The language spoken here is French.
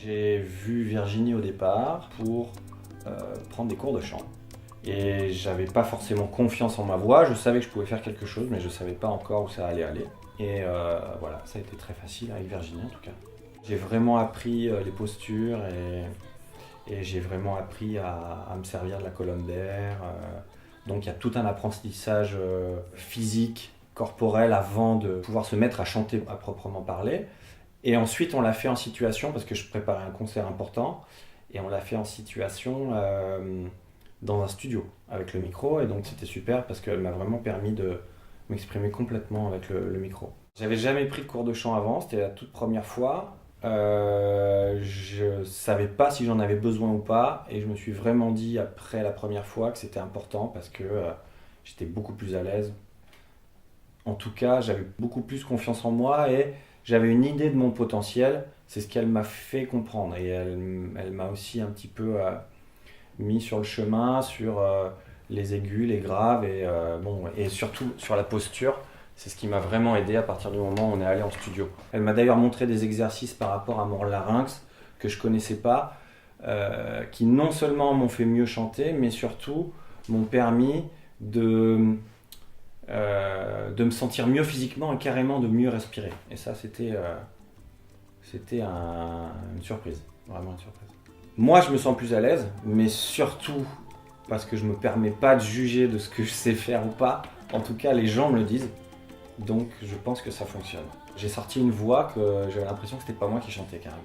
J'ai vu Virginie au départ pour prendre des cours de chant. Et j'avais pas forcément confiance en ma voix, je savais que je pouvais faire quelque chose, mais je savais pas encore où ça allait aller. Et voilà, ça a été très facile avec Virginie en tout cas. J'ai vraiment appris les postures et j'ai vraiment appris à me servir de la colonne d'air. Donc il y a tout un apprentissage physique, corporel avant de pouvoir se mettre à chanter à proprement parler. Et ensuite on l'a fait en situation, parce que je préparais un concert important, et on l'a fait en situation dans un studio avec le micro, et donc c'était super parce qu'elle m'a vraiment permis de m'exprimer complètement avec le micro. J'avais jamais pris de cours de chant avant, c'était la toute première fois. Je savais pas si j'en avais besoin ou pas, et je me suis vraiment dit après la première fois que c'était important parce que j'étais beaucoup plus à l'aise. En tout cas, j'avais beaucoup plus confiance en moi et j'avais une idée de mon potentiel. C'est ce qu'elle m'a fait comprendre, et elle m'a aussi un petit peu mis sur le chemin, sur les aigus, les graves et surtout sur la posture. C'est ce qui m'a vraiment aidé à partir du moment où on est allé en studio. Elle m'a d'ailleurs montré des exercices par rapport à mon larynx que je connaissais pas, qui non seulement m'ont fait mieux chanter, mais surtout m'ont permis de me sentir mieux physiquement et carrément de mieux respirer. Et ça, c'était une surprise, vraiment une surprise. Moi, je me sens plus à l'aise, mais surtout parce que je me permets pas de juger de ce que je sais faire ou pas. En tout cas, les gens me le disent, donc je pense que ça fonctionne. J'ai sorti une voix que j'avais l'impression que c'était pas moi qui chantais carrément.